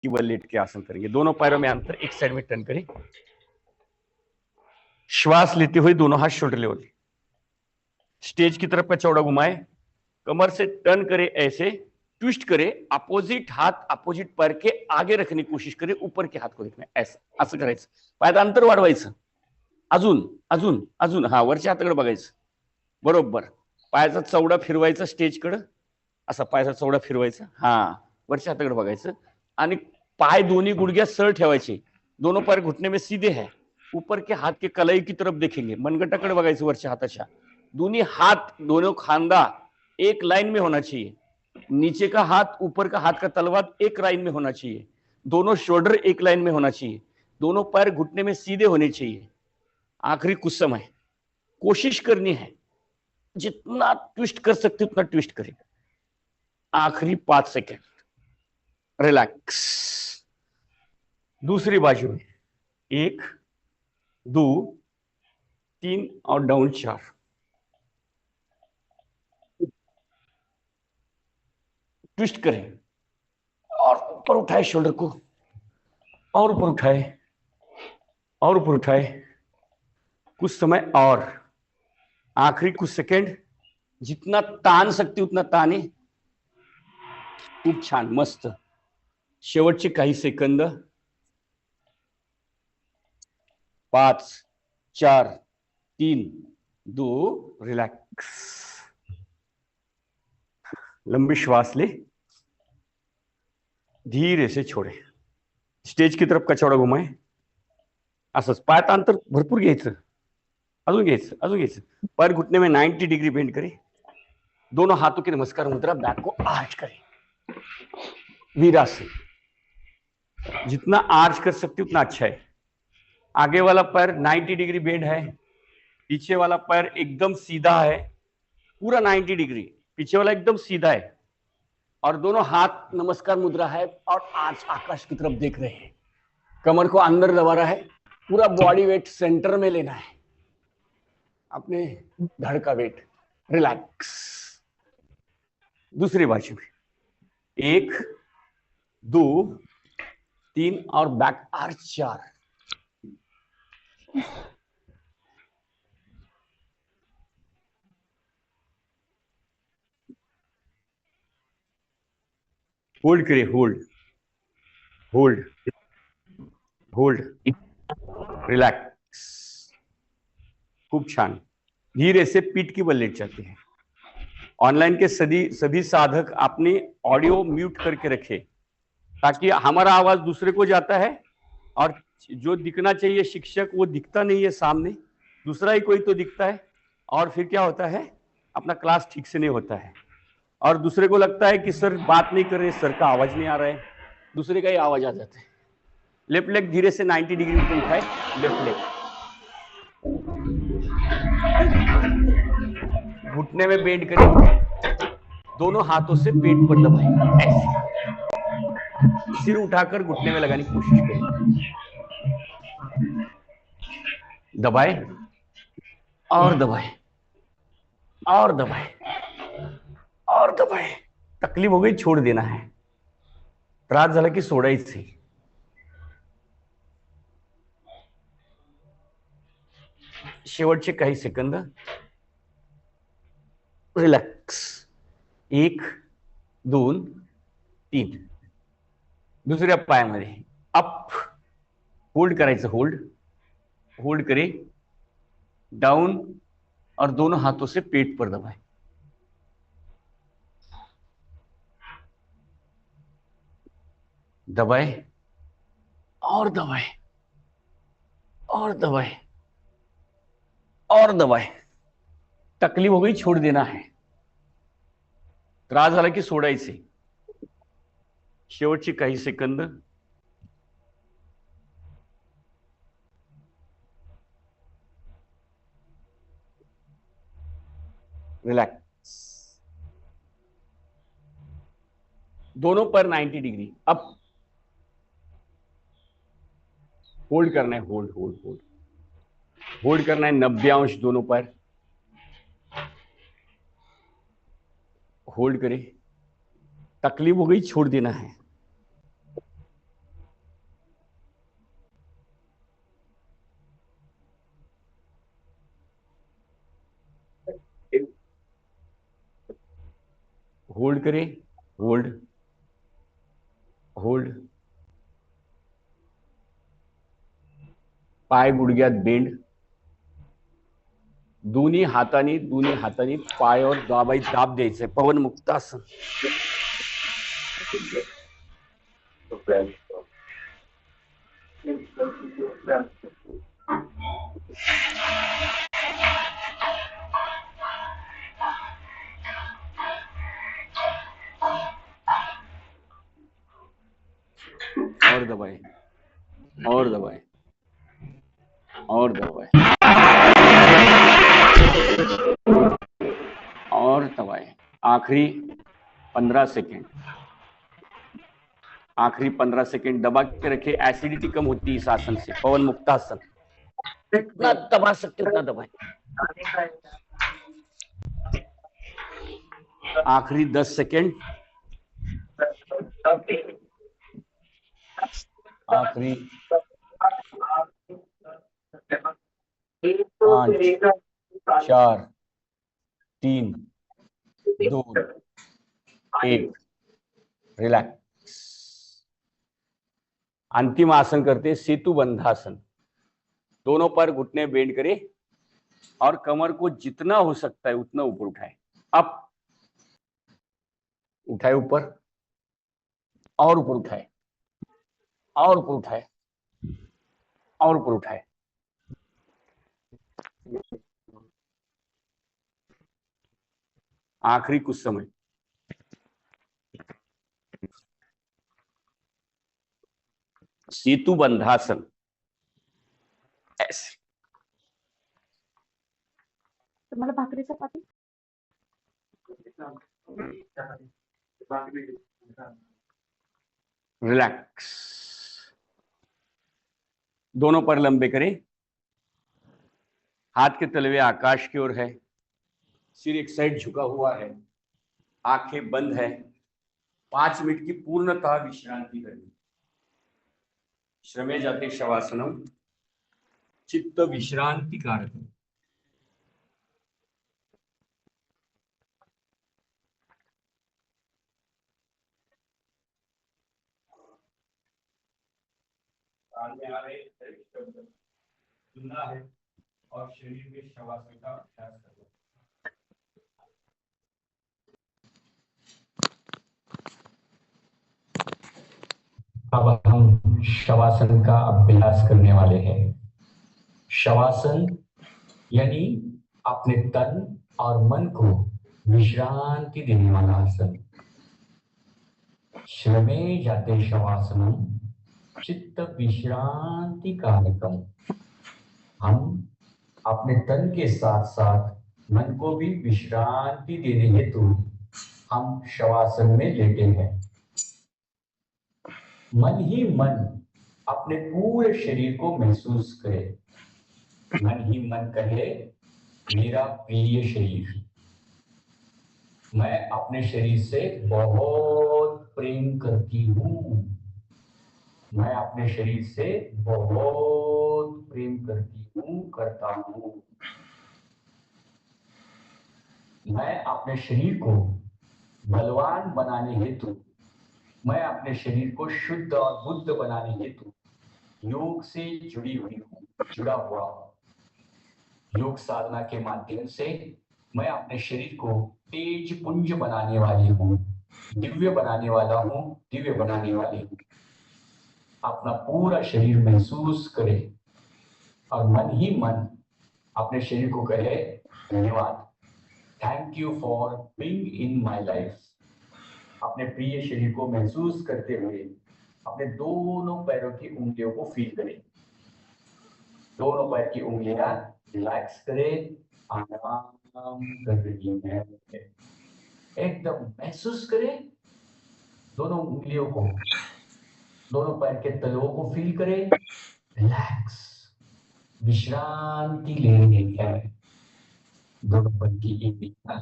की बल लेट के आसन करेंगे। दोनों पैरों में अंतर, एक साइड में टर्न करें। श्वास लेते हुए दोनों हाथ शोल्डर लेवल, स्टेज की तरफ का चौड़ा घुमाए, कमर से टर्न करे, ऐसे ट्विस्ट करे, अपोजिट हात अपोजिट पैर के आगे रखने की कोशिश करे, ऊपर के हात को देखणे, ऐसा असं करायचं, पायात अंतर वाढवायचं, अजून अजून अजून, हा वरच्या हाताकडे बघायचं, बरोबर पायाचा चौडा फिरवायचा स्टेजकडे, असा पायाचा चौडा फिरवायचा, हा वरच्या हाताकडे बघायचं आणि पाय दोन्ही गुडघ्यात सर ठेवायचे, दोनों पैर घुटने में सीधे हैं, ऊपर के हाथ के कलाई की तरफ देखेंगे, मनगटाकडे बघायचं वरच्या हाताच्या, दोनों हाथ दोनों खांदा एक लाइन में होना चाहिए, नीचे का हाथ ऊपर का हाथ का तलवा एक लाइन में होना चाहिए, दोनों शोल्डर एक लाइन में होना चाहिए, दोनों पैर घुटने में सीधे होने चाहिए। आखिरी कुछ समय कोशिश करनी है, जितना ट्विस्ट कर सकते उतना ट्विस्ट करें। आखिरी 5 सेकेंड, रिलैक्स। दूसरी बाजू में 1 2 3 और डाउन 4। ट्विस्ट करें और ऊपर उठाए शोल्डर को, और ऊपर उठाए और ऊपर उठाए, कुछ समय और, आखिरी कुछ सेकंड, जितना ताण सकते उतना ताणे। खूप छान, मस्त। शेवटचे काही सेकंद, 5 4 3 2, रिलैक्स। लंबी श्वास ले, धीरे से छोड़े, स्टेज की तरफ का चौड़ा घुमाए, असंच पायात अंतर भरपूर घ्यायचं, अजून घ्यायचं अजून घ्यायचं, पैर घुटने में 90 डिग्री बेंड करें, दोनों हाथों की नमस्कार मुद्रा, बैक को आर्च करें, वीरासन। जितना आर्च कर सकते उतना अच्छा है। आगे वाला पैर 90 डिग्री बेंड है, पीछे वाला पैर एकदम सीधा है, पूरा 90 डिग्री, पीछे वाला एकदम सीधा है, और दोनों हाथ नमस्कार मुद्रा है, और आज आकाश की तरफ देख रहे हैं, कमर को अंदर दबा रहा है, पूरा बॉडी वेट सेंटर में लेना है, अपने धड़ का वेट, रिलैक्स। दूसरी बाजू में 1 2 3 और बैक आर्च 4। होल्ड करिए, होल्ड होल्ड होल्ड, रिलैक्स। खूब छान, धीरे से पीठ की बल लेट जाते हैं। ऑनलाइन के सभी साधक अपनी ऑडियो म्यूट करके रखे, ताकि हमारा आवाज दूसरे को जाता है, और जो दिखना चाहिए शिक्षक वो दिखता नहीं है सामने, दूसरा ही कोई तो दिखता है, और फिर क्या होता है, अपना क्लास ठीक से नहीं होता है, और दूसरे को लगता है कि सर बात नहीं कर रहे, सर का आवाज नहीं आ रहा है, दूसरे का ही आवाज आ जाता है। लेफ्ट लेग धीरे से 90 डिग्री पे उठाए, लेफ्ट लेग घुटने में बेंड करें, दोनों हाथों से पेट पर दबाएं, ऐसे सिर उठाकर घुटने में लगाने की कोशिश करें, दबाए और दबाए और दबाए और दबाए। तकलीफ हो गई छोड़ देना है, त्रास झाला की सोडायचं। शेवटचे काही सेकंद, रिलॅक्स। 1 2 3, दुसऱ्या पायामध्ये अप, होल्ड करायचं, होल्ड होल्ड करे, डाउन, और दोनों हाथों से पेट पर दबाए, दबाए और दबाए और दबाए और दबाए। तकलीफ हो गई छोड़ देना है, त्रास झाला की सोडायचे। शेवटचे काही सेकंद, रिलैक्स। दोनों पर 90 डिग्री अप, होल्ड करना है, होल्ड होल्ड होल्ड होल्ड करना है, 90 अंश दोनों पर होल्ड करें। तकलीफ हो गई छोड़ देना है, होल्ड करें, होल्ड होल्ड, पाय गुडघ्यात बेंड, दोन्ही हातानी पायावर दाब द्यायचंय, पवन मुक्तासन. और दबाएं, और दबाएं, और दबाएं, और दबाएं. आखिरी 15 सेकेंड, आखिरी 15 सेकेंड दबा के रखे. एसिडिटी कम होती है इस आसन से. पवन मुक्तासन, जितना दबा सकते उतना दबाएं. आखिरी 10 सेकेंड, आखिरी 5 4 3 2 1. रिलैक्स. अंतिम आसन करते, सेतु बंधासन. दोनों पर घुटने बेंड करें और कमर को जितना हो सकता है उतना ऊपर उठाए. अप, उठाए ऊपर, और ऊपर उठाए, और ऊपर उठाए, और ऊपर उठाए. आखिरी कुछ समय. सेतु बंधासन. ऐसे. तुम्हाला भाकरी चपाती रिलैक्स. दोनों पर लंबे करें. हाथ के तलवे आकाश की ओर है. सिर एक साइड झुका हुआ है. आंखें बंद है. 5 मिनट की पूर्णतः विश्रांति करनी. श्रमे जाते शवासनम, चित्त विश्रांति कारकम. कान में आ रहे शब्द सुनना है और शरीर में शवासन का अभ्यास करना. अब हम शवासन का अभ्यास करने वाले हैं. शवासन यानी अपने तन और मन को विश्रांति देने वाला आसन. श्रमे जाते शवासनम, चित्त विश्रांति कारकम. हम अपने तन के साथ साथ मन को भी विश्रांति देने हेतु हम शवासन में लेटे हैं. मन ही मन अपने पूरे शरीर को महसूस करे. मन ही मन कहे, मेरा प्रिय शरीर. मैं अपने शरीर से बहुत प्रेम करती हूँ. मैं अपने शरीर से बहुत प्रेम करती हूँ, करता हूँ. मैं अपने शरीर को बलवान बनाने हेतु, मैं अपने शरीर को शुद्ध और बुद्ध बनाने हेतु योग से जुड़ा हुआ हूं. योग साधना के माध्यम से मैं अपने शरीर को तेज पुंज बनाने वाली हूँ, दिव्य बनाने वाला हूँ, दिव्य बनाने वाली हूँ. अपना पूरा शरीर महसूस करे और मन ही मन अपने शरीर को कहे, धन्यवाद, thank you for being in my life. अपने प्रिय शरीर को महसूस करते हुए अपने दोनों पैरों की उंगलियों को फील करें. दोनों पैर की उंगलियां रिलैक्स करें, आराम कर रही है. एकदम महसूस करें दोनों उंगलियों को. दोनों पैर के तलवों को फील करें, रिलैक्स, विश्रांति ले रही है. दोनों पैर की उंगलियां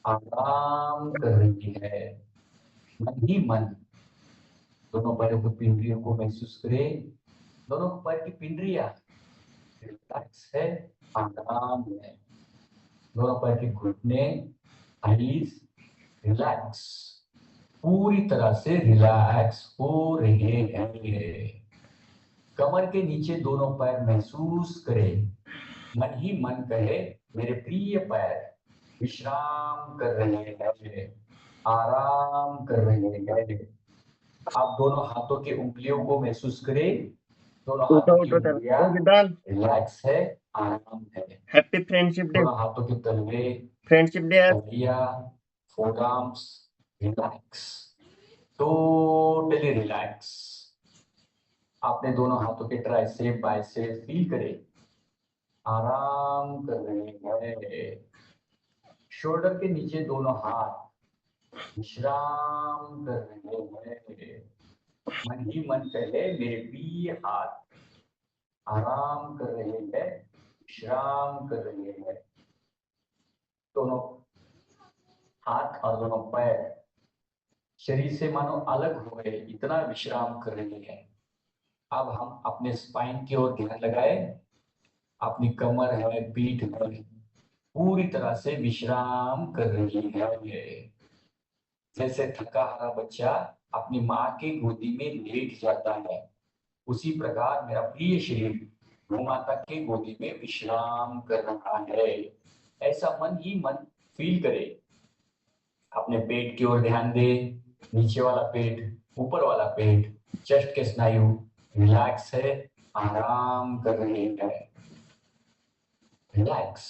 आराम कर रही है. मन ही मन दोनों पैरों की पिंडलियों को महसूस करें. दोनों पैर की पिंडलियां रिलैक्स है, आराम है. दोनों पैर के घुटने, आईज रिलैक्स, पूरी तरह से रिलैक्स हो रहे हैं। कमर के नीचे दोनों पैर महसूस करें। मन ही मन कहे मेरे प्रिय पैर विश्राम कर रहे हैं, आराम कर रहे हैं। आप दोनों हाथों के उंगलियों को महसूस करें। दोनों उठो हाथों की उठो चल उंगलियां ओ विदान रिलैक्स है, आराम है। हैप्पी फ्रेंडशिप डे दोनों हाथों के तलवे, फ्रेंडशिप डे आज तलिया, फोरआर्म्स रिलैक्स, टोटली रिलैक्स। आपने दोनों हाथों के ट्राइसेप बाइसेप फील करें, आराम कर रहे हैं। शोल्डर के नीचे दोनों हाथ विश्राम कर रहे हैं। मन ही मन कहे मेरे प्रिय हाथ आराम कर रहे हैं, विश्राम कर रहे हैं। दोनों हाथ और दोनों पैर शरीर से मानो अलग हो गए, इतना विश्राम कर रहे हैं। अब हम अपने स्पाइन की ओर ध्यान लगाए। अपनी कमर है, पीठ है, पूरी तरह से विश्राम कर रही है। जैसे थका हारा बच्चा अपनी माँ की गोदी में लेट जाता है, उसी प्रकार मेरा प्रिय शरीर गौ माता की गोदी में विश्राम कर रहा है। ऐसा मन ही मन फील करे। अपने पेट की ओर ध्यान दे। नीचे वाला पेट, ऊपर वाला पेट, चेस्ट के स्नायु रिलैक्स है, आराम कर रहे हैं। रिलैक्स।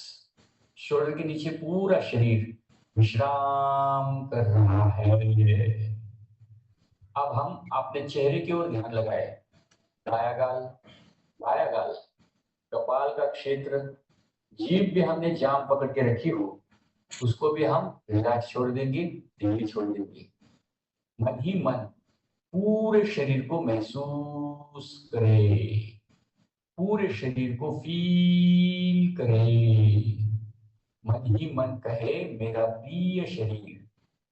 शोल्डर के नीचे पूरा शरीर विश्राम कर रहा है। अब हम अपने चेहरे की ओर ध्यान लगाए। दायां गाल, बायां गाल, कपाल का क्षेत्र, जीभ भी हमने जाम पकड़ के रखी हो, उसको भी हम रिलैक्स छोड़ देंगे, ढीली छोड़ देंगे। मन ही मन पूरे शरीर को महसूस करें, पूरे शरीर को फील करें। मन ही मन कहे मेरा प्रिय शरीर,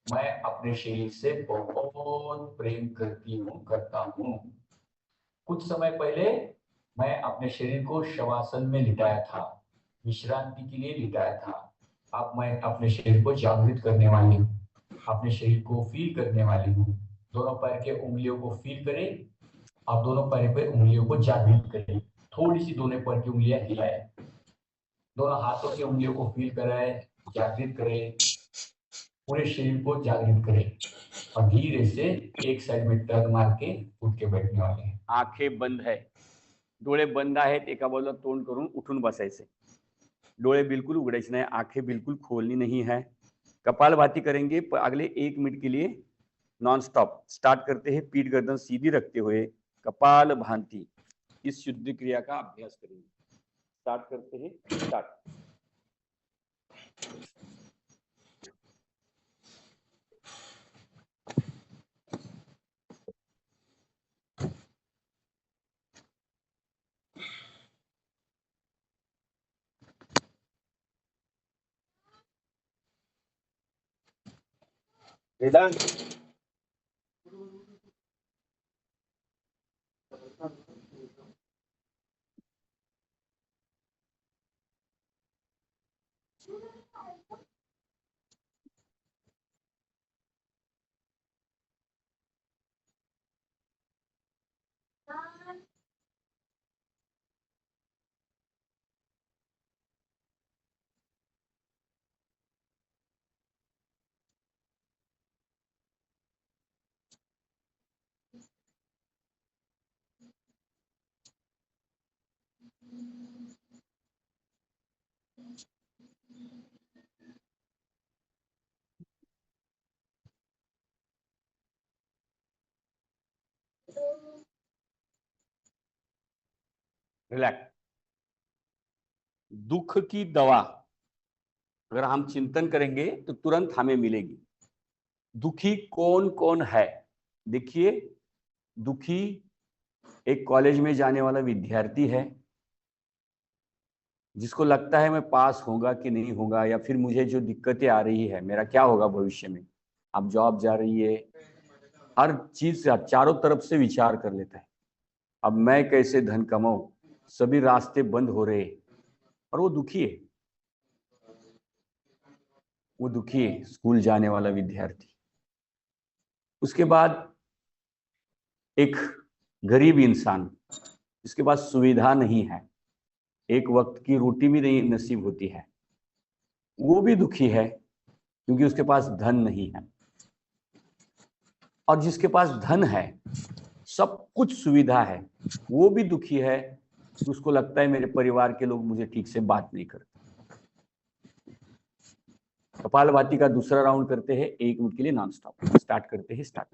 मैं अपने शरीर से बहुत प्रेम करती हूँ, करता हूँ। कुछ समय पहले मैं अपने शरीर को शवासन में लिटाया था, विश्रांति के लिए लिटाया था। अब मैं अपने शरीर को जागृत करने वाली हूँ, अपने शरीर को फील करने वाली हूँ। दोनों पैर के उंगलियों को फील करें और दोनों पैर पे उंगलियों को जागृत करें। थोड़ी सी दोनों पैर की उंगलियां हिलाए, दोनों हाथों की उंगलियों को फील कराए, जागृत करें, पूरे शरीर को जागृत करें और धीरे से एक साइड में टर्न मार के उठ के बैठने वाले हैं। आंखें बंद है, डोळे बंद आहेत, एका बाजूला तोंड करून उठून बसायचे। डोळे बिल्कुल उघडायचे नाही, आंखें बिल्कुल खोलनी नहीं है। कपालभाति करेंगे अगले 1 मिनट के लिए नॉन स्टॉप। स्टार्ट करते हैं पीठ गर्दन सीधी रखते हुए कपाल भांति इस शुद्ध क्रिया का अभ्यास करेंगे। स्टार्ट करते हैं, स्टार्ट। विदान रिलैक्स। दुख की दवा अगर हम चिंतन करेंगे तो तुरंत हमें मिलेगी। दुखी कौन कौन है? देखिए, दुखी एक कॉलेज में जाने वाला विद्यार्थी है जिसको लगता है मैं पास होगा कि नहीं होगा, या फिर मुझे जो दिक्कतें आ रही है मेरा क्या होगा भविष्य में। अब जॉब जा रही है, हर चीज से चारों तरफ से विचार कर लेता है। अब मैं कैसे धन कमाऊं, सभी रास्ते बंद हो रहे और वो दुखी है। वो दुखी है, स्कूल जाने वाला विद्यार्थी। उसके बाद एक गरीब इंसान जिसके पास सुविधा नहीं है, एक वक्त की रोटी भी नहीं नसीब होती है, वो भी दुखी है क्योंकि उसके पास धन नहीं है। और जिसके पास धन है, सब कुछ सुविधा है, वो भी दुखी है कि उसको लगता है मेरे परिवार के लोग मुझे ठीक से बात नहीं करते। कपालभाति का दूसरा राउंड करते हैं, 1 मिनट के लिए नॉन स्टॉप। स्टार्ट करते हैं, स्टार्ट।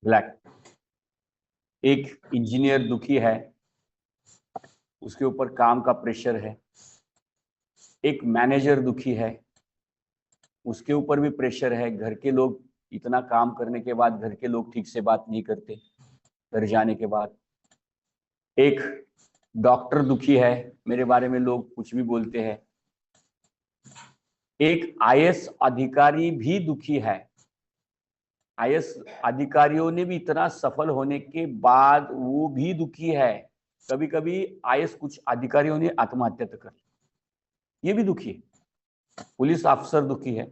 ब्लैक। एक इंजीनियर दुखी है, उसके ऊपर काम का प्रेशर है। एक मैनेजर दुखी है, उसके ऊपर भी प्रेशर है। घर के लोग इतना काम करने के बाद घर के लोग ठीक से बात नहीं करते घर जाने के बाद। एक डॉक्टर दुखी है, मेरे बारे में लोग कुछ भी बोलते हैं। एक आईएएस अधिकारी भी दुखी है। आईएएस अधिकारियों ने भी इतना सफल होने के बाद वो भी दुखी है। कभी कभी आईएएस कुछ अधिकारियों ने आत्महत्या तक कर ली, ये भी दुखी है। पुलिस अफसर दुखी है,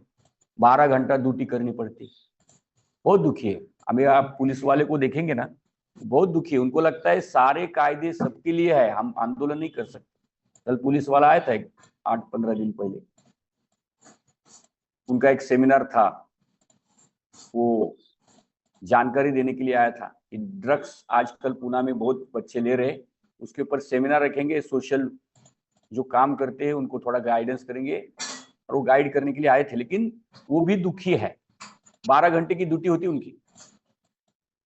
12 घंटा ड्यूटी करनी पड़ती, बहुत दुखी है। अभी आप पुलिस वाले को देखेंगे ना, बहुत दुखी है। उनको लगता है सारे कायदे सबके लिए है, हम आंदोलन नहीं कर सकते। कल पुलिस वाला आया था 8-15 दिन पहले, उनका एक सेमिनार था, वो जानकारी देने के लिए आया था कि ड्रग्स आजकल पुणे में बहुत बच्चे ले रहे, उसके ऊपर सेमिनार रखेंगे। सोशल जो काम करते हैं उनको थोड़ा गाइडेंस करेंगे, और वो गाइड करने के लिए आए थे। लेकिन वो भी दुखी है, 12 घंटे की ड्यूटी होती उनकी।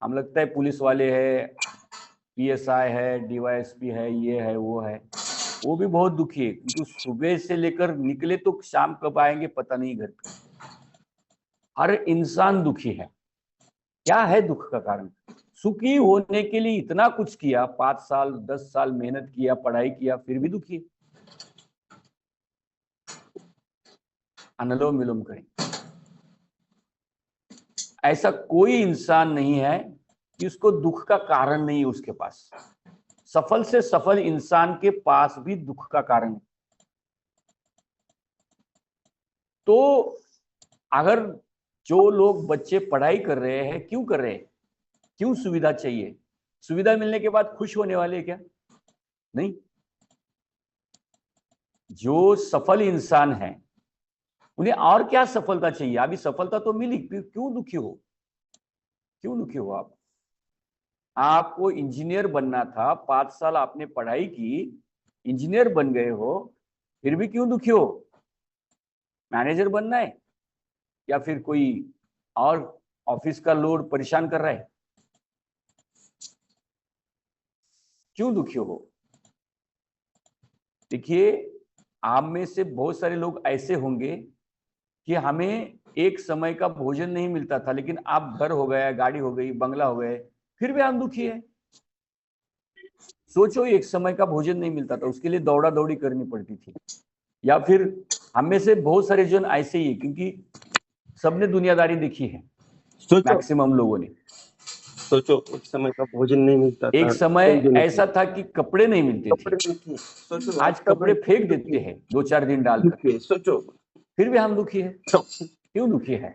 हम लगता है पुलिस वाले है, पीएसआई है, डीवाईएसपी है, ये है वो है, वो भी बहुत दुखी है क्योंकि सुबह से लेकर निकले तो शाम कब आएंगे पता नहीं घर पे। हर इंसान दुखी है। क्या है दुख का कारण? सुखी होने के लिए इतना कुछ किया, 5 साल 10 साल मेहनत किया, पढ़ाई किया, फिर भी दुखी है। अनुलोम विलोम करें। ऐसा कोई इंसान नहीं है कि उसको दुख का कारण नहीं है उसके पास। सफल से सफल इंसान के पास भी दुख का कारण है। तो अगर जो लोग बच्चे पढ़ाई कर रहे हैं, क्यों कर रहे हैं? क्यों सुविधा चाहिए? सुविधा मिलने के बाद खुश होने वाले क्या? नहीं। जो सफल इंसान है उन्हें और क्या सफलता चाहिए? अभी सफलता तो मिली, क्यों दुखी हो? क्यों दुखी हो आप? आपको इंजीनियर बनना था, 5 साल आपने पढ़ाई की, इंजीनियर बन गए हो, फिर भी क्यों दुखी हो? मैनेजर बनना है या फिर कोई और ऑफिस का लोड परेशान कर रहा है? क्यों दुखी हो? देखिए, आप में से बहुत सारे लोग ऐसे होंगे कि हमें एक समय का भोजन नहीं मिलता था, लेकिन आप घर हो गया, गाड़ी हो गई, बंगला हो गए, फिर भी हम दुखी है। सोचो, एक समय का भोजन नहीं मिलता था, उसके लिए दौड़ा दौड़ी करनी पड़ती थी। या फिर हम में से बहुत सारे जन ऐसे ही है, क्योंकि सबने दुनियादारी देखी है, सोचो मैक्सिमम लोगों ने। सोचो एक समय का भोजन नहीं मिलता था, एक समय कई दिनों ऐसा था कि कपड़े नहीं मिलते थे, कपड़े नहीं थे। सोचो आज कपड़े फेंक देते हैं 2-4 दिन डालकर, सोचो फिर भी हम दुखी है। क्यों दुखी है?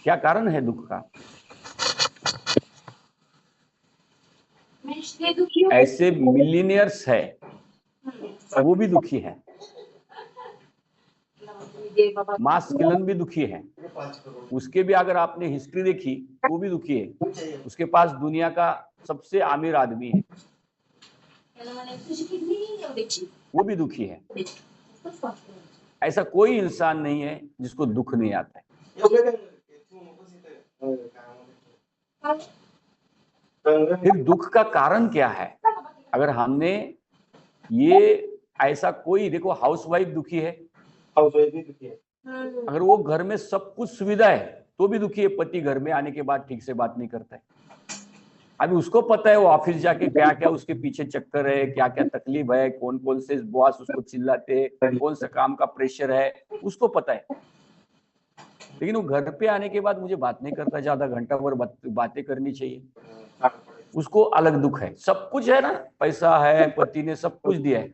क्या कारण है दुख का? मैं इसलिए दुखी हूँ। ऐसे मिलियनियर्स है, वो भी दुखी है। दे बाबा। मास किलन भी दुखी है, उसके भी अगर आपने हिस्ट्री देखी वो भी दुखी है। उसके पास दुनिया का सबसे अमीर आदमी है, त्याला म्हणायचं तुझी किडनी एवढीची. वो भी दुखी है। ऐसा कोई इंसान नहीं है जिसको दुख नहीं आता है। फिर दुख का कारण क्या है? अगर हमने ये ऐसा कोई, देखो हाउसवाइफ दुखी है, अगर वो घर में सब कुछ सुविधा है तो भी दुखी है, पति घर में आने के बाद ठीक से बात नहीं करता है। अभी उसको पता है वो ऑफिस जाके क्या क्या उसके पीछे चक्कर है, क्या क्या तकलीफ है, कौन कौन से बॉस उसको चिल्लाते हैं, कौन सा काम का प्रेशर है, उसको पता है। लेकिन वो घर पे आने के बाद मुझे बात नहीं करता, ज्यादा घंटा भर बातें करनी चाहिए, उसको अलग दुख है। सब कुछ है ना, पैसा है, पति ने सब कुछ दिया है,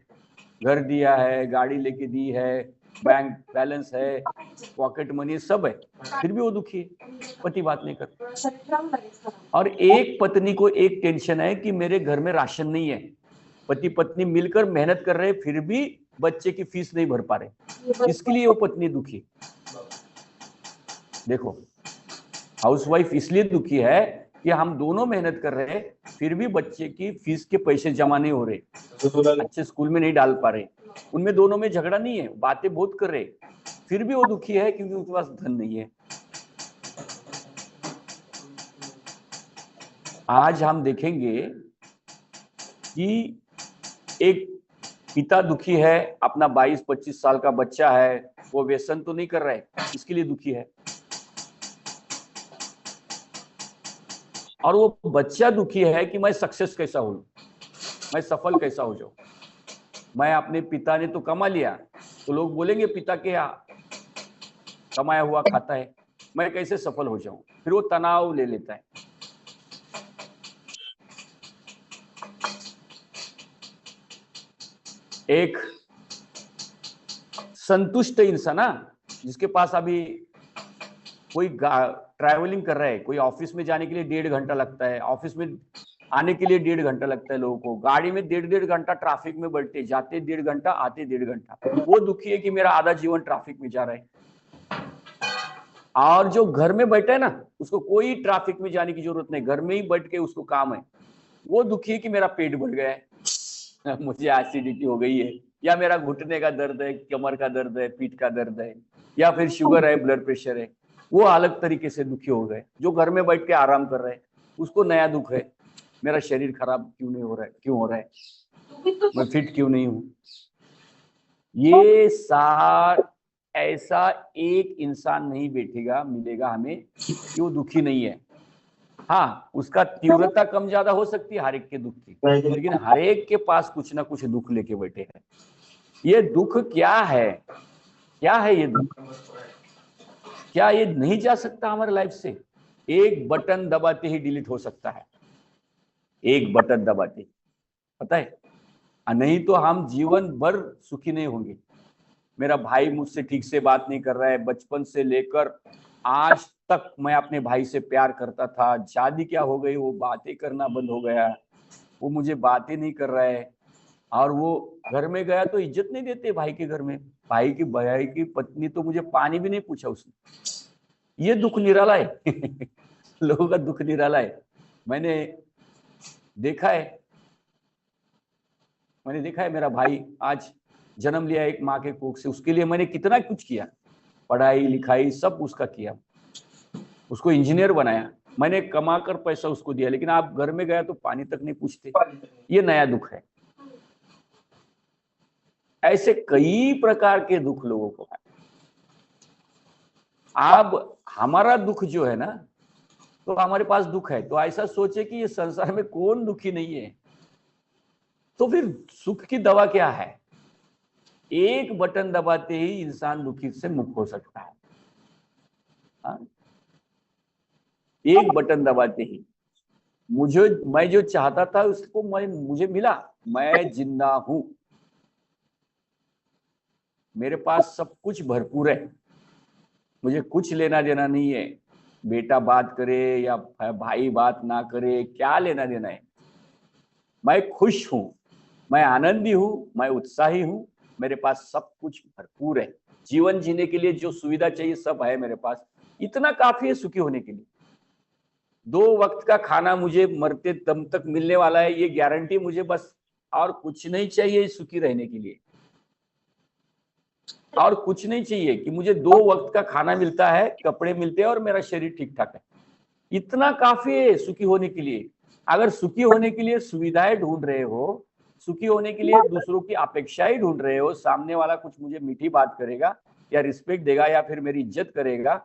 घर दिया है, गाड़ी लेके दी है, बैंक बैलेंस है, पॉकेट मनी सब है, फिर भी वो दुखी है, पति बात नहीं करता। और एक पत्नी को एक टेंशन है कि मेरे घर में राशन नहीं है, पति पत्नी मिलकर मेहनत कर रहे फिर भी बच्चे की फीस नहीं भर पा रहे, इसके लिए वो पत्नी दुखी। देखो हाउसवाइफ इसलिए दुखी है कि हम दोनों मेहनत कर रहे हैं फिर भी बच्चे की फीस के पैसे जमा नहीं हो रहे, अच्छे स्कूल में नहीं डाल पा रहे। उनमें दोनों में झगड़ा नहीं है, बातें बहुत कर रहे, फिर भी वो दुखी है क्योंकि उनके पास धन नहीं है। आज हम देखेंगे कि एक पिता दुखी है, अपना 22-25 साल का बच्चा है, वो व्यसन तो नहीं कर रहा है, इसके लिए दुखी है। और वो बच्चा दुखी है कि मैं सक्सेस कैसा हूं, मैं सफल कैसा हो जाऊं। मैं अपने पिता ने तो कमा लिया तो लोग बोलेंगे पिता के यहाँ कमाया हुआ खाता है, मैं कैसे सफल हो जाऊं, फिर वो तनाव ले लेता है। एक संतुष्ट इंसान ना, जिसके पास अभी कोई ट्रैवलिंग कर रहा है, कोई ऑफिस में जाने के लिए 1.5 घंटा लगता है, ऑफिस में आने के लिए 1.5 घंटा लगता है लोगों को, गाड़ी में 1.5 घंटा ट्रैफिक में बैठते, जाते 1.5 घंटा, आते 1.5 घंटा, वो दुखी है कि मेरा आधा जीवन ट्रैफिक में जा रहा है। और जो घर में बैठा है ना, उसको कोई ट्रैफिक में जाने की जरूरत नहीं, घर में ही बैठ के उसको काम है, वो दुखी है कि मेरा पेट बढ़ गया है, मुझे एसिडिटी हो गई है, या मेरा घुटने का दर्द है, कमर का दर्द है, पीठ का दर्द है, या फिर शुगर है, ब्लड प्रेशर है। वो अलग तरीके से दुखी हो गए। जो घर में बैठ के आराम कर रहे हैं उसको नया दुख है, मेरा शरीर खराब क्यों नहीं हो रहा है, क्यों हो रहा है, मैं फिट क्यों नहीं हूं। ये ऐसा एक इंसान नहीं बैठेगा, मिलेगा हमें कि वो दुखी नहीं है। हाँ, उसका तीव्रता कम ज्यादा हो सकती है हर एक के दुख की, लेकिन हर एक के पास कुछ ना कुछ दुख लेके बैठे हैं। ये दुख क्या है, क्या है ये दुख? क्या ये नहीं जा सकता हमारे लाइफ से? एक बटन दबाते ही डिलीट हो सकता है, एक बटन दबाते, पता है? नहीं तो हम जीवन भर सुखी नहीं होंगे। मेरा भाई मुझसे ठीक से बात नहीं कर रहा है, बचपन से लेकर आज तक मैं अपने भाई से प्यार करता था, शादी क्या हो गई, वो बातें करना बंद हो गया, वो मुझे बातें नहीं कर रहा है, और वो घर में गया तो इज्जत नहीं देते भाई के घर में, भाई की पत्नी तो मुझे पानी भी नहीं पूछा उसने। ये दुख निराला है लोगों का दुख निराला है। मैंने देखा है मेरा भाई आज जन्म लिया एक माँ के कोख से, उसके लिए मैंने कितना कुछ किया, पढ़ाई लिखाई सब उसका किया, उसको इंजीनियर बनाया, मैंने कमा कर पैसा उसको दिया, लेकिन आप घर में गया तो पानी तक नहीं पूछते। ये नया दुख है। ऐसे कई प्रकार के दुख लोगों को है। अब हमारा दुख जो है ना, तो हमारे पास दुख है तो ऐसा सोचे कि ये संसार में कौन दुखी नहीं है, तो फिर सुख की दवा क्या है? एक बटन दबाते ही इंसान दुखी से मुक्त हो सकता है। हाँ? एक बटन दबाते ही मैं जो चाहता था उसको मुझे मिला, मैं जिंदा हूं, मेरे पास सब कुछ भरपूर है, मुझे कुछ लेना देना नहीं है, बेटा बात करे या भाई बात ना करे, क्या लेना देना है। मैं खुश हूं, मैं आनंदी हूं, मैं उत्साही हूं, मेरे पास सब कुछ भरपूर है। जीवन जीने के लिए जो सुविधा चाहिए सब है मेरे पास, इतना काफी है सुखी होने के लिए। 2 वक्त का खाना मुझे मरते दम तक मिलने वाला है, ये गारंटी मुझे बस, और कुछ नहीं चाहिए सुखी रहने के लिए। और कुछ नहीं चाहिए कि मुझे 2 वक्त का खाना मिलता है, कपड़े मिलते हैं और मेरा शरीर ठीक ठाक है, इतना काफी है सुखी होने के लिए। अगर सुखी होने के लिए सुविधाएं ढूंढ रहे हो, सुखी होने के लिए दूसरों की अपेक्षाएं ढूंढ रहे हो, सामने वाला कुछ मुझे मीठी बात करेगा या रिस्पेक्ट देगा या फिर मेरी इज्जत करेगा,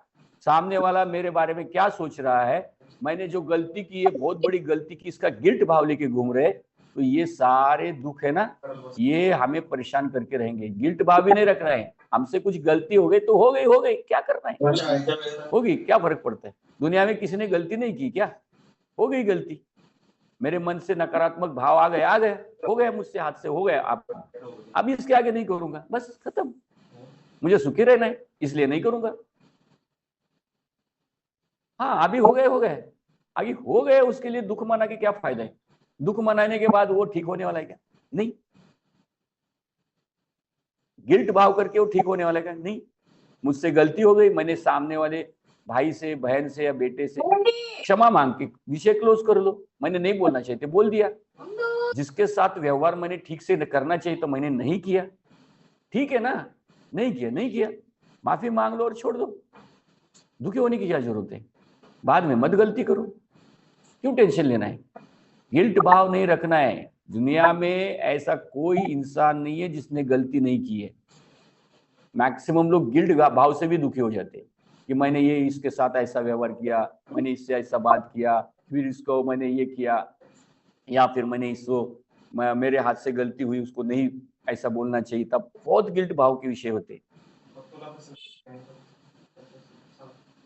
सामने वाला मेरे बारे में क्या सोच रहा है, मैंने जो गलती की है बहुत बड़ी गलती की, इसका गिल्ट भाव लेके घूम रहे, तो ये सारे दुख है ना, ये हमें परेशान करके रहेंगे। गिल्ट भाव भी नहीं रख रहे हैं, हमसे कुछ गलती हो गई तो हो गई, क्या करना है, होगी, क्या फर्क पड़ता है। दुनिया में किसी ने गलती नहीं की क्या, हो गई गलती, मेरे मन से नकारात्मक भाव आ गए, हो गया मुझसे, हाथ से हो गया, आप अब इसके आगे नहीं करूंगा, बस खत्म। मुझे सुखी रहना है इसलिए नहीं करूंगा। हाँ अभी हो गए, आगे हो गए, उसके लिए दुख मना के क्या फायदा है, दुख मनाने के बाद वो ठीक होने वाला है क्या, नहीं। गिल्ट भाव करके वो ठीक होने वाला है क्या, नहीं। मुझसे गलती हो गई, मैंने सामने वाले भाई से, बहन से या बेटे से क्षमा मांग के विषय क्लोज कर लो, मैंने नहीं बोलना चाहिए बोल दिया। जिसके साथ व्यवहार मैंने ठीक से करना चाहिए तो मैंने नहीं किया, ठीक है ना, नहीं किया, माफी मांग लो और छोड़ दो। दुखी होने की क्या जरूरत है, बाद में मत गलती करो, क्यों टेंशन लेना है, गिल्ट भाव नहीं रखना है। दुनिया में ऐसा कोई इंसान नहीं है जिसने गलती नहीं की है। मैक्सिमम लोग गिल्ट भाव से भी दुखी हो जाते हैं कि मैंने ये इसके साथ ऐसा व्यवहार किया, मैंने इससे ऐसा बात किया, फिर इसको मैंने ये किया, या फिर मैंने इसको, मेरे हाथ से गलती हुई, उसको नहीं ऐसा बोलना चाहिए, तब बहुत गिल्ट भाव के विषय होते।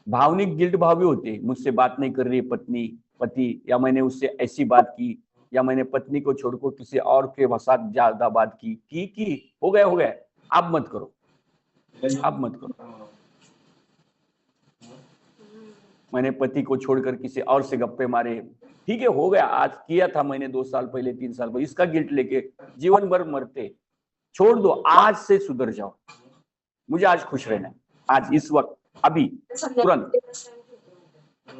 भावनिक गिल्ट भाव भी होते, मुझसे बात नहीं कर रही पत्नी, पति, या मैंने उससे ऐसी बात की, या मैंने पत्नी को छोड़कर किसी और के साथ ज्यादा बात की, हो गया, अब मत करो, मैंने पति को छोड़कर किसी और से गप्पे मारे, ठीक है हो गया, आज किया था मैंने 2 साल पहले, 3 साल पहले, इसका गिल्ट लेके जीवन भर मरते, छोड़ दो, आज से सुधर जाओ, मुझे आज खुश रहना है, आज इस वक्त अभी तुरंत।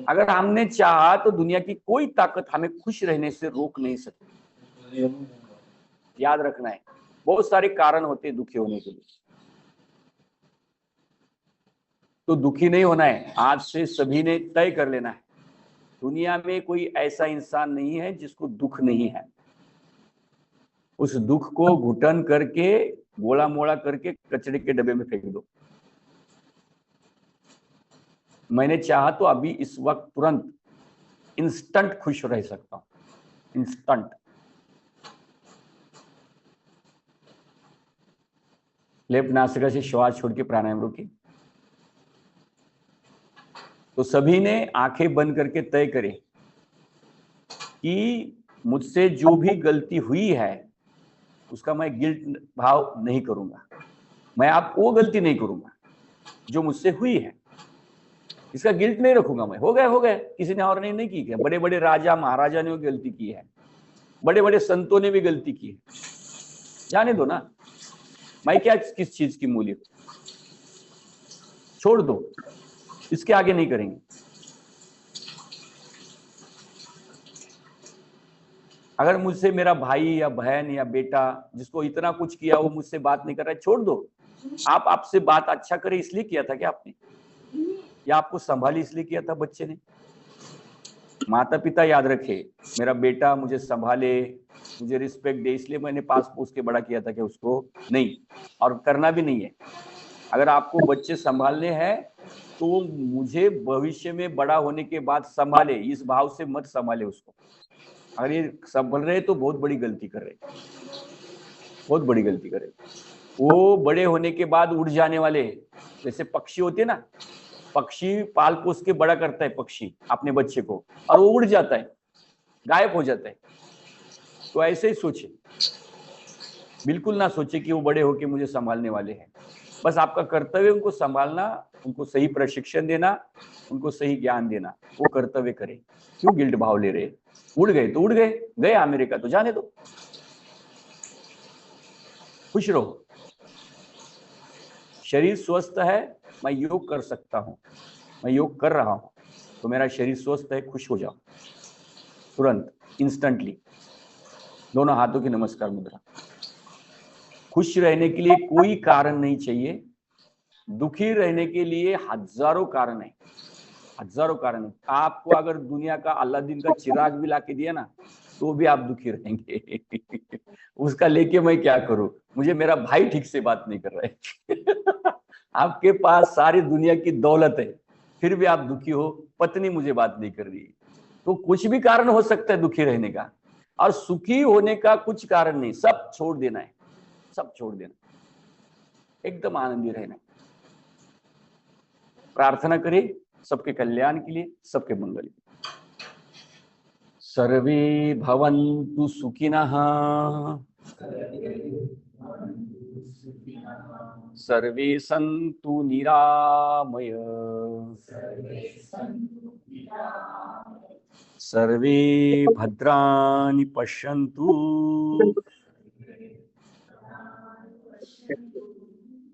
अगर हमने चाहा तो दुनिया की कोई ताकत हमें खुश रहने से रोक नहीं सकती, याद रखना है। बहुत सारे कारण होते हैं दुखी होने के लिए, तो दुखी नहीं होना है, आज से सभी ने तय कर लेना है। दुनिया में कोई ऐसा इंसान नहीं है जिसको दुख नहीं है, उस दुख को घुटन करके, गोला मोड़ा करके कचरे के डब्बे में फेंक दो। मैंने चाहा तो अभी इस वक्त तुरंत इंस्टेंट खुश रह सकता हूं, इंस्टेंट। लेफ्ट नासिका से श्वास छोड़ के प्राणायाम रोकी। तो सभी ने आंखें बंद करके तय करें कि मुझसे जो भी गलती हुई है उसका मैं गिल्ट भाव नहीं करूंगा, मैं आप वो गलती नहीं करूंगा जो मुझसे हुई है, इसका गिल्ट नहीं रखूंगा मैं, हो गया, किसी ने और नहीं की क्या, बड़े बड़े राजा महाराजा ने भी गलती की है, बड़े बड़े संतों ने भी गलती की है, जाने दो ना, मैं क्या किस चीज की मूल्य, छोड़ दो, इसके आगे नहीं करेंगे। अगर मुझसे मेरा भाई या बहन या बेटा जिसको इतना कुछ किया वो मुझसे बात नहीं कर रहा है, छोड़ दो। आप आपसे बात अच्छा करे इसलिए किया था क्या आपने, या आपको संभाली इसलिए किया था बच्चे ने। माता पिता याद रखे, मेरा बेटा मुझे संभाले, मुझे रिस्पेक्ट दे, इसलिए मैंने पास पोस के बड़ा किया था कि उसको नहीं, और करना भी नहीं है। अगर आपको बच्चे संभालने हैं तो मुझे भविष्य में बड़ा होने के बाद संभाले, इस भाव से मत संभाले उसको। अगर ये संभल रहे तो बहुत बड़ी गलती कर रहे, बहुत बड़ी गलती कर रहे। वो बड़े होने के बाद उड़ जाने वाले, जैसे पक्षी होते हैं ना, पक्षी पाल पोस के बड़ा करता है पक्षी अपने बच्चे को, और वो उड़ जाता है, गायब हो जाता है। तो ऐसे ही सोचे, बिल्कुल ना सोचे कि वो बड़े होके मुझे संभालने वाले हैं। बस आपका कर्तव्य उनको संभालना, उनको सही प्रशिक्षण देना, उनको सही ज्ञान देना, वो कर्तव्य करें। क्यों गिल्ट भाव ले रहे, उड़ गए तो उड़ गए अमेरिका तो जाने दो, खुश रहो, शरीर स्वस्थ है, मैं योग कर सकता हूँ, मैं योग कर रहा हूँ, तो मेरा शरीर स्वस्थ है, खुश हो जाओ तुरंत, इंस्टेंटली। दोनों हाथों की नमस्कार मुद्रा। खुश रहने के लिए कोई कारण नहीं चाहिए, दुखी रहने के लिए हजारों कारण है, हजारों कारण है। आपको अगर दुनिया का अलादीन का चिराग भी ला के दिया ना, तो भी आप दुखी रहेंगे। उसका लेके मैं क्या करूं, मुझे मेरा भाई ठीक से बात नहीं कर रहा है। आपके पास सारी दुनिया की दौलत है, फिर भी आप दुखी हो, पत्नी मुझे बात नहीं कर रही है। तो कुछ भी कारण हो सकता है दुखी रहने का, और सुखी होने का कुछ कारण नहीं। सब छोड़ देना है, सब छोड़ देना, एकदम आनंदी रहना। प्रार्थना करें सबके कल्याण के लिए, सबके मंगल के लिए। सर्वे भवन्तु सुखिनः, सर्वे सन्तु निरामय, सर्वे भद्राणि पश्यन्तु,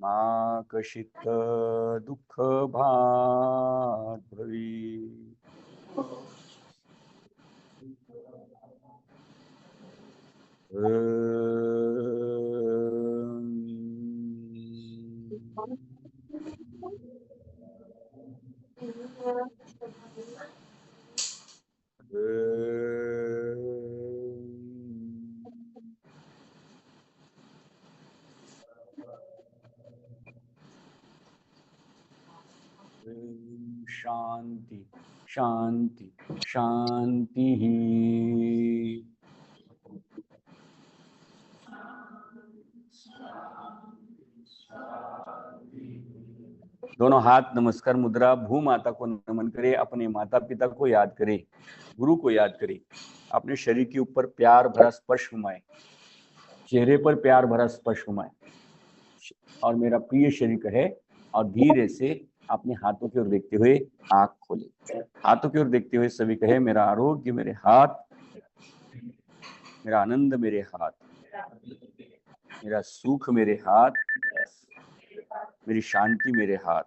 मा कश्चित् दुःखभाग् भवेत्। शांति शांति शांति ही। दोनों हाथ नमस्कार मुद्रा। भू माता को नमन करें, अपने माता पिता को याद करें, गुरु को याद करें, अपने शरीर के ऊपर प्यार भरा स्पर्श घुमाए, चेहरे पर प्यार भरा स्पर्श घुमाए, और मेरा प्रिय शरीर कहे, और धीरे से अपने हाथों की ओर देखते हुए आंख खोले। हाथों की ओर देखते हुए सभी कहे, मेरा आरोग्य मेरे हाथ, मेरा आनंद मेरे हाथ, मेरा सुख मेरे हाथ, मेरी शांति मेरे हाथ,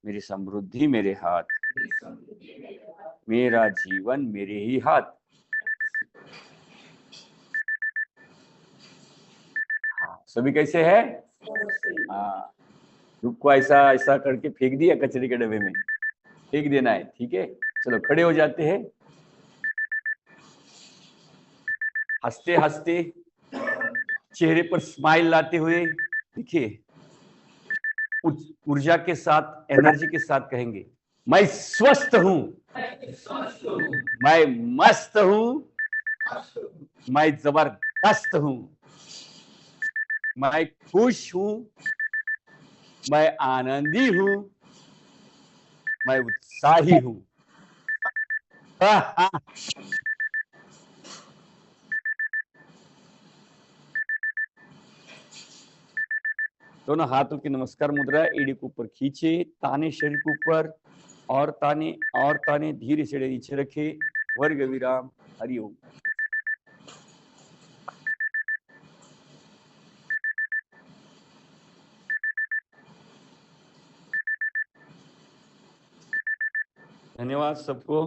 मेरी समृद्धि मेरे हाथ, मेरा जीवन मेरे ही हाथ। सभी कैसे है? हाँ, दुख को ऐसा ऐसा करके फेंक दिया कचरे के डब्बे में, फेंक देना है, ठीक है। चलो खड़े हो जाते हैं, हंसते हंसते चेहरे पर स्माइल लाते हुए, देखिए ऊर्जा के साथ, एनर्जी के साथ कहेंगे, मैं स्वस्थ हूं, मैं मस्त हूं, मैं जबरदस्त हूं, मैं खुश हूं, मैं आनंदी हूं, मैं उत्साही हूं। दोनों हाथों की नमस्कार मुद्रा, एड़ी के ऊपर खींचे, ताने शरीर के ऊपर, और ताने धीरे से नीचे रखे, वर्ग विराम। हरिओम। धन्यवाद सबको।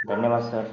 धन्यवाद सर।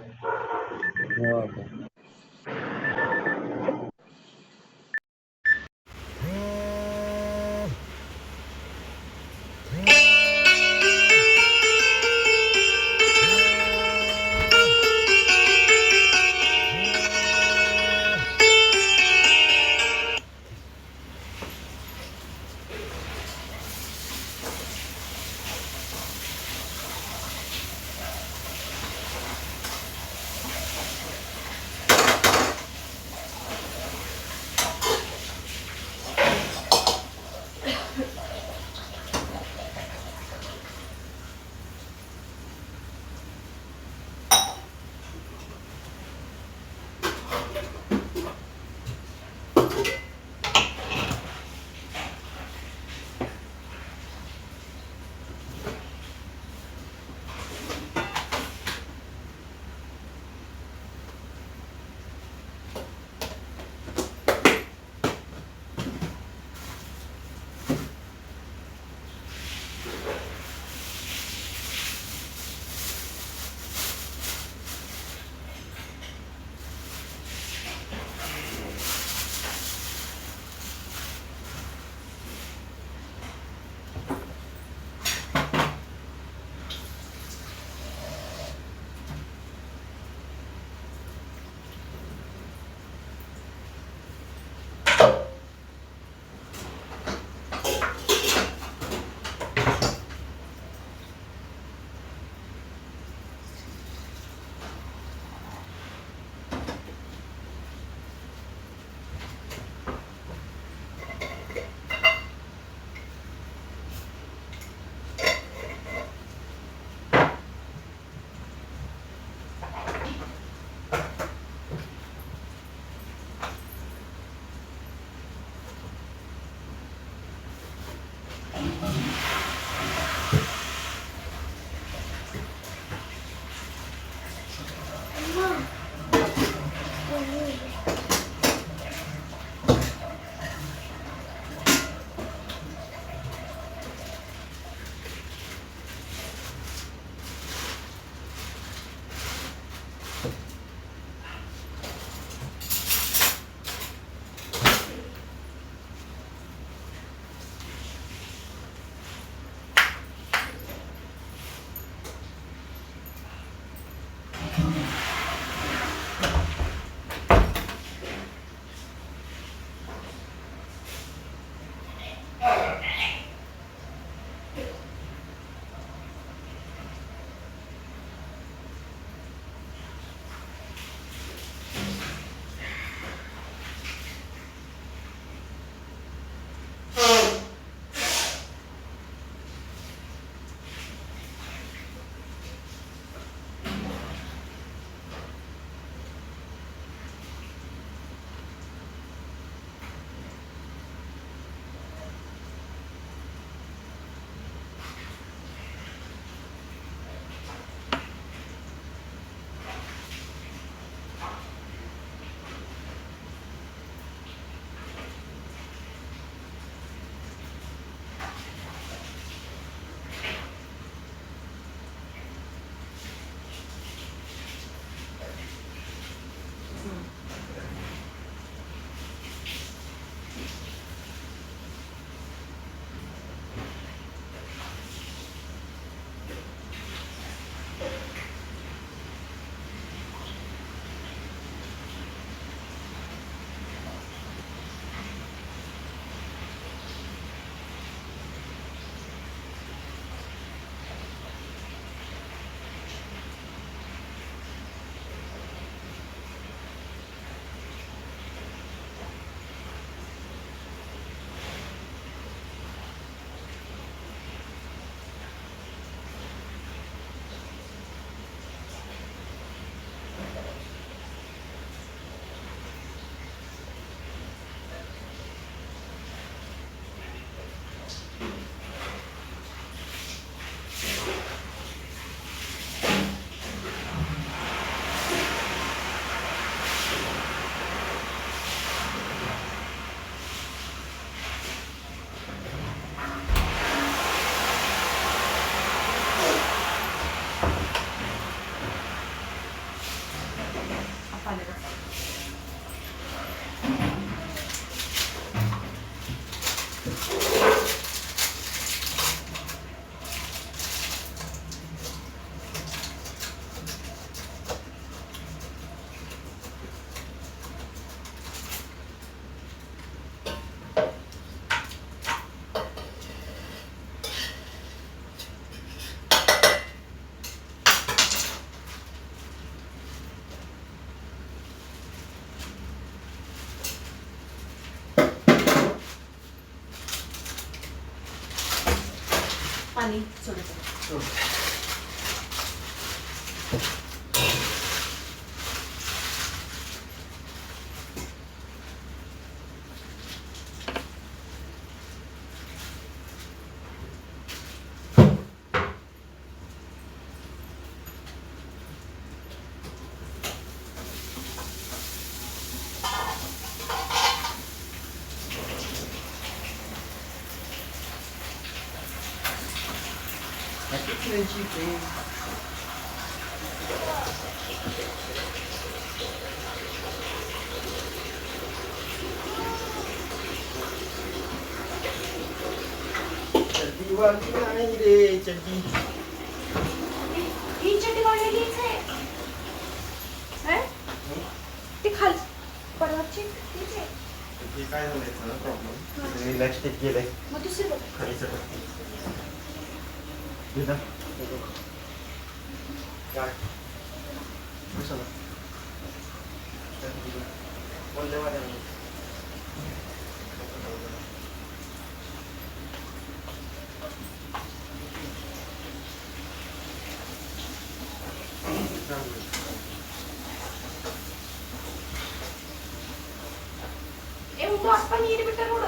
पाणी सोडायचं. ही चड्डी वाढलेलीच आहे. है? ती खाल परवाची तीच आहे. काय झालंय प्रॉब्लेम इलॅस्टिक गेलंय मग दुसरी बघ. खाली सगळं काय कशाला कोणत्या वाट्यामध्ये ए उठो आपण ये बेटा रोड.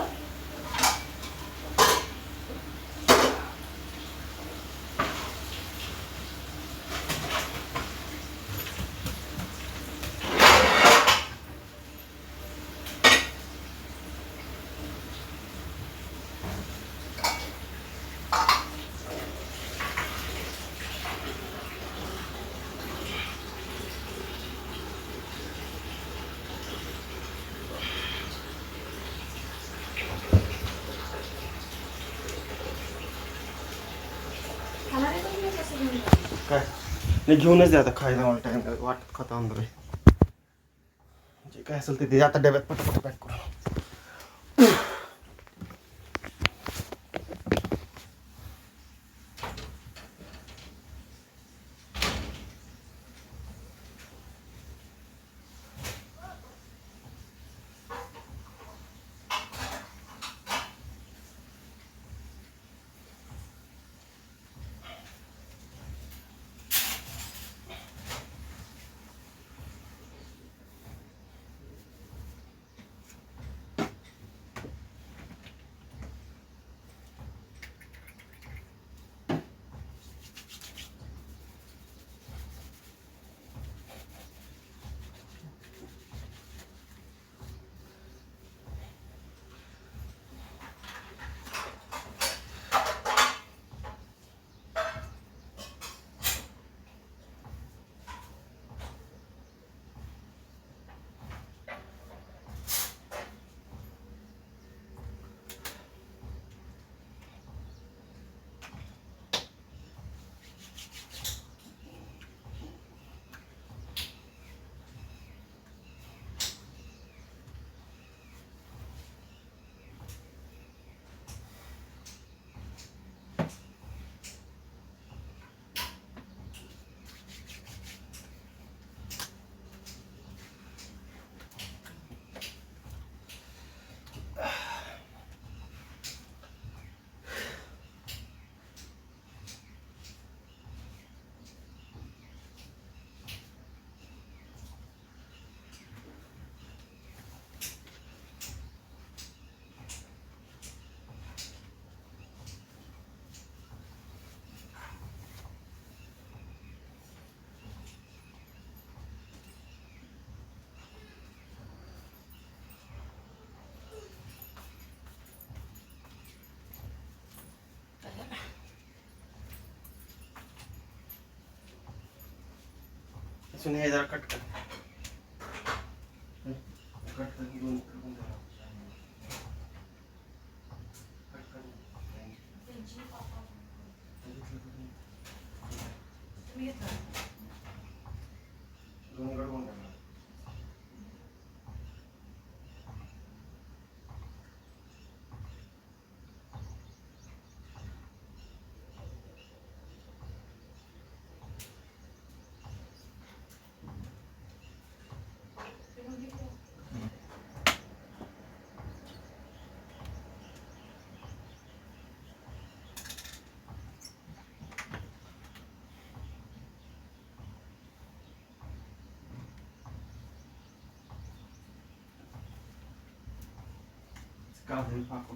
खाणार आहे का तुम्ही कसं घेऊन जा? काय नाही घेऊनच द्या आता खायला मला टाइम वाटत खाता अंदर जे काय असेल ते आता डब्यात पटापट पॅक करू. सुने हे जरा कट कर कट कर दोन काजळी पाकं.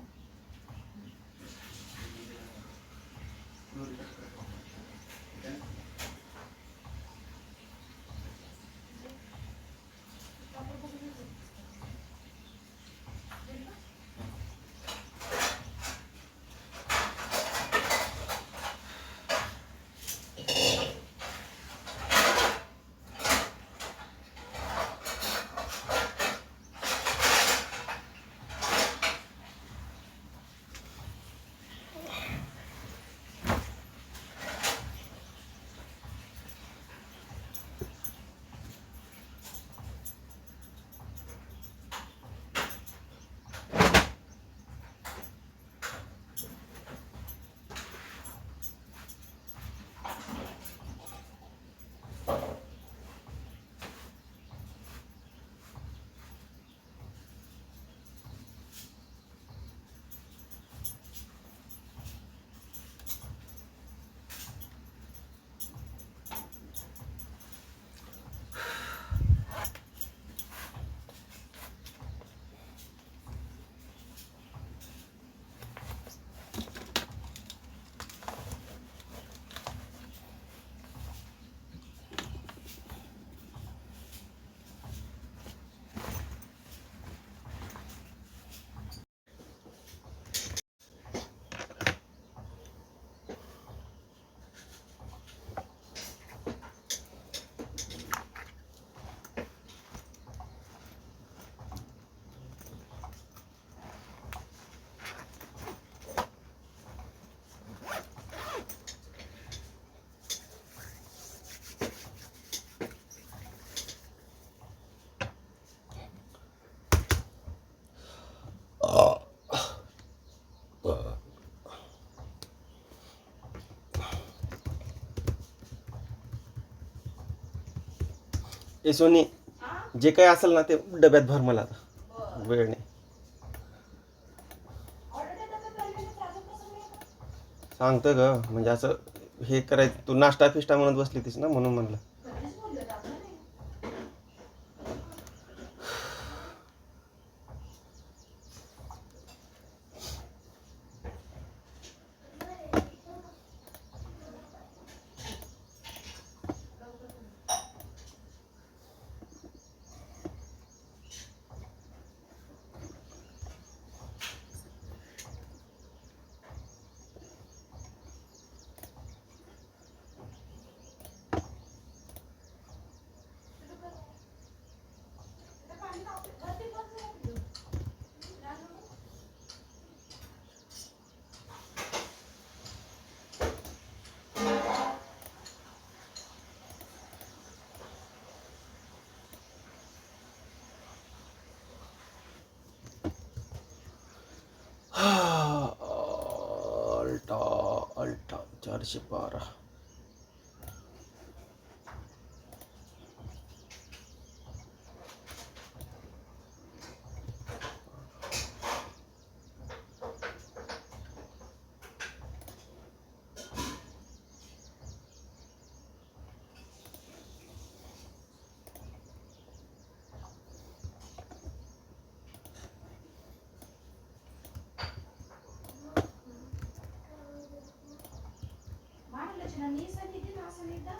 ए सोनी, जे काही असेल ना ते डब्यात भर मला आता, वेळ नाही. सांगतो ग, म्हणजे असं हे करायचं, तू नाश्ता फिष्टा म्हणत बसली तीस ना, म्हणून म्हणलं. अल्टा अल्टा 412. Mahal na siya na niya sa hindi na sa nita.